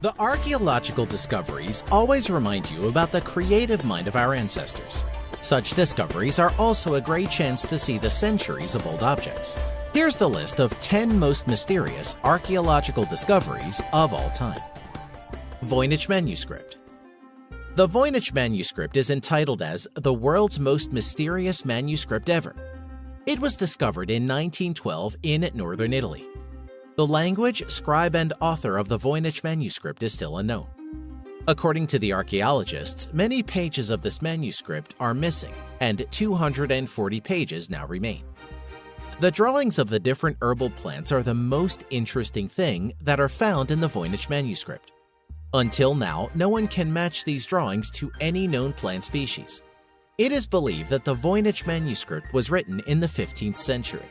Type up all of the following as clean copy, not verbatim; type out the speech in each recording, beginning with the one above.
The archaeological discoveries always remind you about the creative mind of our ancestors. Such discoveries are also a great chance to see the centuries of old objects. Here's the list of 10 most mysterious archaeological discoveries of all time. Voynich manuscript. The Voynich manuscript is entitled as the world's most mysterious manuscript ever. It was discovered in 1912 in northern Italy. The language, scribe, and author of the Voynich manuscript is still unknown. According to the archaeologists, many pages of this manuscript are missing, and 240 pages now remain. The drawings of the different herbal plants are the most interesting thing that are found in the Voynich manuscript. Until now, no one can match these drawings to any known plant species. It is believed that the Voynich manuscript was written in the 15th century.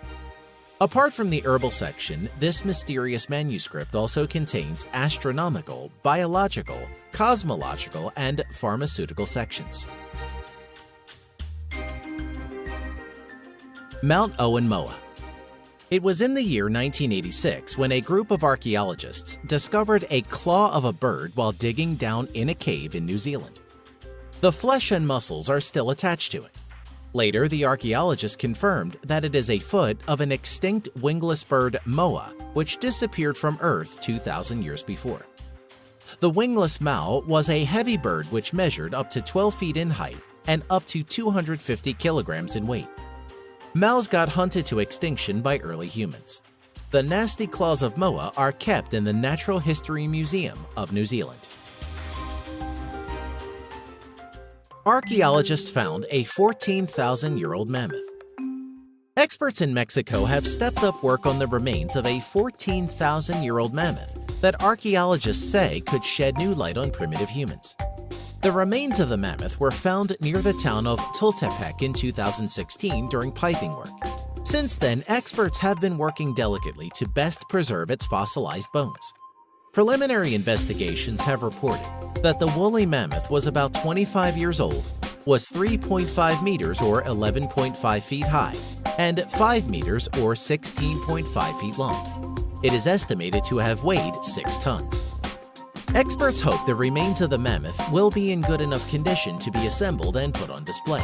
Apart from the herbal section, this mysterious manuscript also contains astronomical, biological, cosmological, and pharmaceutical sections. Mount Owen Moa. It was in the year 1986 when a group of archaeologists discovered a claw of a bird while digging down in a cave in New Zealand. The flesh and muscles are still attached to it. Later, the archaeologists confirmed that it is a foot of an extinct wingless bird moa, which disappeared from Earth 2,000 years before. The wingless moa was a heavy bird which measured up to 12 feet in height and up to 250 kilograms in weight. Moas got hunted to extinction by early humans. The nasty claws of moa are kept in the Natural History Museum of New Zealand. Archaeologists found a 14,000-year-old mammoth. Experts in Mexico have stepped up work on the remains of a 14,000-year-old mammoth that archaeologists say could shed new light on primitive humans. The remains of the mammoth were found near the town of Tultepec in 2016 during piping work. Since then, experts have been working delicately to best preserve its fossilized bones. Preliminary investigations have reported that the woolly mammoth was about 25 years old, was 3.5 meters or 11.5 feet high, and 5 meters or 16.5 feet long. It is estimated to have weighed 6 tons. Experts hope the remains of the mammoth will be in good enough condition to be assembled and put on display.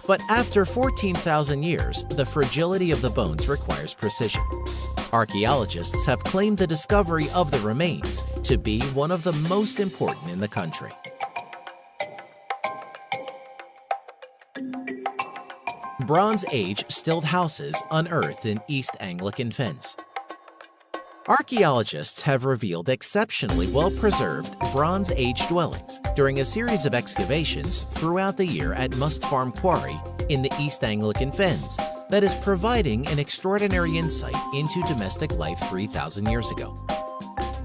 But after 14,000 years, the fragility of the bones requires precision. Archaeologists have claimed the discovery of the remains to be one of the most important in the country. Bronze Age stilled houses unearthed in East Anglican Fens. Archaeologists have revealed exceptionally well-preserved Bronze Age dwellings during a series of excavations throughout the year at Must Farm Quarry in the East Anglican Fens that is providing an extraordinary insight into domestic life 3,000 years ago.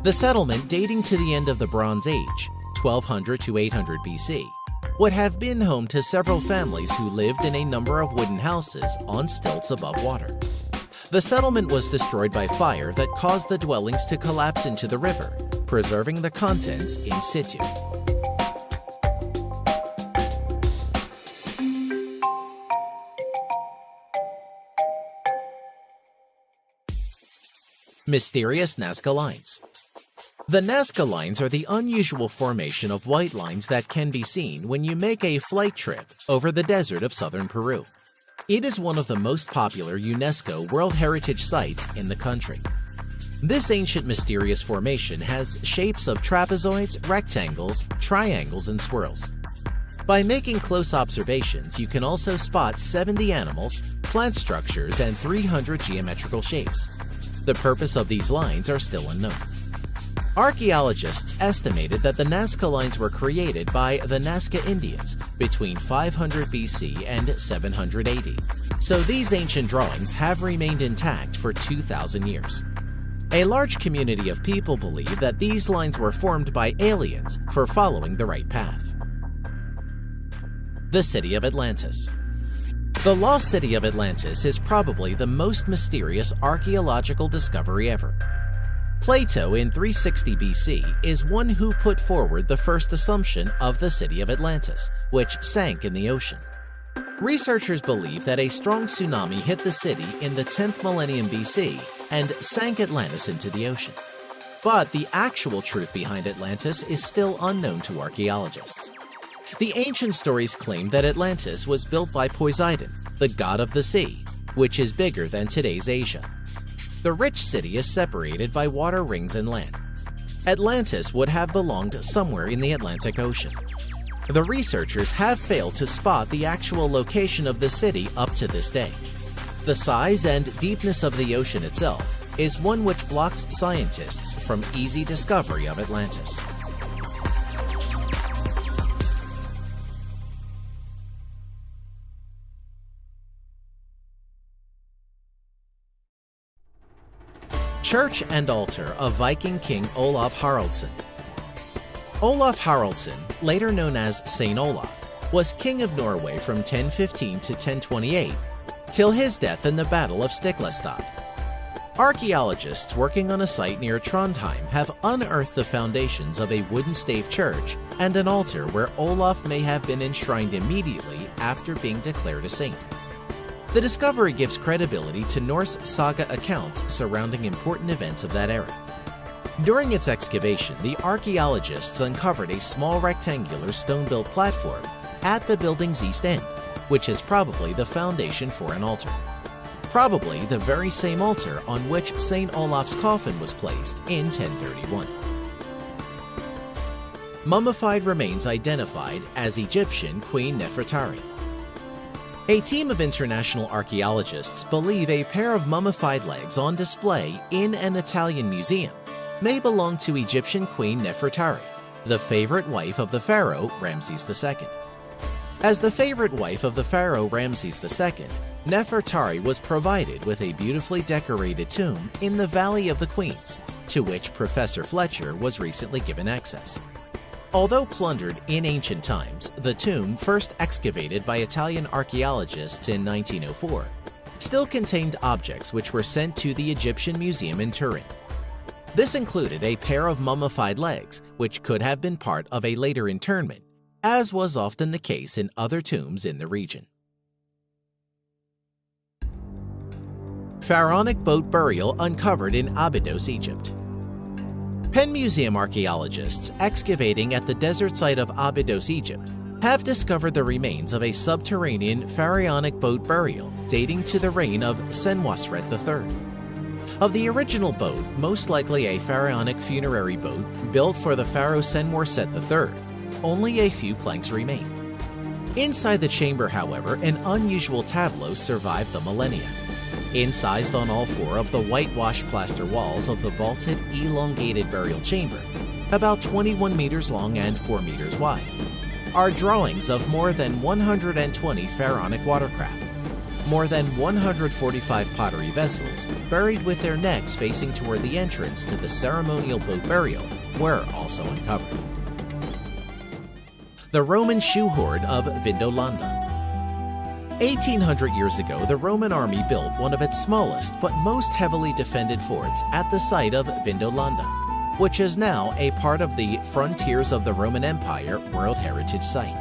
The settlement, dating to the end of the Bronze Age, 1200 to 800 BC, would have been home to several families who lived in a number of wooden houses on stilts above water. The settlement was destroyed by fire that caused the dwellings to collapse into the river, preserving the contents in situ. Mysterious Nazca Lines. The Nazca Lines are the unusual formation of white lines that can be seen when you make a flight trip over the desert of southern Peru. It is one of the most popular UNESCO World Heritage Sites in the country. This ancient mysterious formation has shapes of trapezoids, rectangles, triangles, and swirls. By making close observations, you can also spot 70 animals, plant structures, and 300 geometrical shapes. The purpose of these lines are still unknown. Archaeologists estimated that the Nazca Lines were created by the Nazca Indians between 500 BC and 700 AD, so these ancient drawings have remained intact for 2,000 years. A large community of people believe that these lines were formed by aliens for following the right path. The City of Atlantis. The lost city of Atlantis is probably the most mysterious archaeological discovery ever. Plato in 360 BC is one who put forward the first assumption of the city of Atlantis, which sank in the ocean. Researchers believe that a strong tsunami hit the city in the 10th millennium BC and sank Atlantis into the ocean. But the actual truth behind Atlantis is still unknown to archaeologists. The ancient stories claim that Atlantis was built by Poseidon, the god of the sea, which is bigger than today's Asia. The rich city is separated by water rings and land. Atlantis would have belonged somewhere in the Atlantic Ocean. The researchers have failed to spot the actual location of the city up to this day. The size and deepness of the ocean itself is one which blocks scientists from easy discovery of Atlantis. Church and altar of Viking king Olaf Haraldsson. Olaf Haraldsson, later known as Saint Olaf, was king of Norway from 1015 to 1028, till his death in the Battle of Stiklestad. Archaeologists working on a site near Trondheim have unearthed the foundations of a wooden stave church and an altar where Olaf may have been enshrined immediately after being declared a saint. The discovery gives credibility to Norse saga accounts surrounding important events of that era. During its excavation, the archaeologists uncovered a small rectangular stone-built platform at the building's east end, which is probably the foundation for an altar. Probably the very same altar on which St. Olaf's coffin was placed in 1031. Mummified remains identified as Egyptian Queen Nefertari. A team of international archaeologists believe a pair of mummified legs on display in an Italian museum may belong to Egyptian Queen Nefertari, the favorite wife of the pharaoh Ramses II. As the favorite wife of the pharaoh Ramses II, Nefertari was provided with a beautifully decorated tomb in the Valley of the Queens, to which Professor Fletcher was recently given access. Although plundered in ancient times, the tomb, first excavated by Italian archaeologists in 1904, still contained objects which were sent to the Egyptian Museum in Turin. This included a pair of mummified legs, which could have been part of a later interment, as was often the case in other tombs in the region. Pharaonic boat burial uncovered in Abydos, Egypt. Penn Museum archaeologists excavating at the desert site of Abydos, Egypt, have discovered the remains of a subterranean pharaonic boat burial dating to the reign of Senwosret III. Of the original boat, most likely a pharaonic funerary boat built for the pharaoh Senwosret III, only a few planks remain. Inside the chamber, however, an unusual tableau survived the millennia. Incised on all four of the whitewashed plaster walls of the vaulted, elongated burial chamber, about 21 meters long and 4 meters wide, are drawings of more than 120 pharaonic watercraft. More than 145 pottery vessels, buried with their necks facing toward the entrance to the ceremonial boat burial, were also uncovered. The Roman shoe hoard of Vindolanda. 1,800 years ago, the Roman army built one of its smallest but most heavily defended forts at the site of Vindolanda, which is now a part of the Frontiers of the Roman Empire World Heritage Site.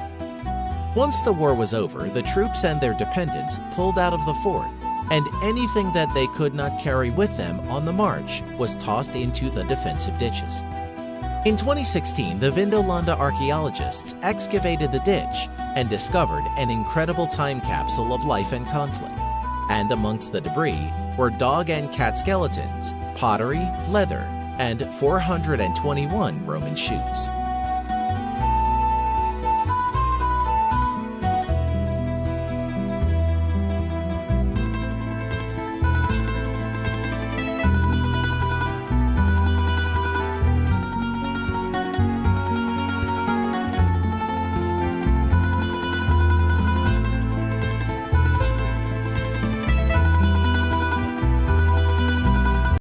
Once the war was over, the troops and their dependents pulled out of the fort, and anything that they could not carry with them on the march was tossed into the defensive ditches. In 2016, the Vindolanda archaeologists excavated the ditch and discovered an incredible time capsule of life and conflict. And amongst the debris were dog and cat skeletons, pottery, leather, and 421 Roman shoes.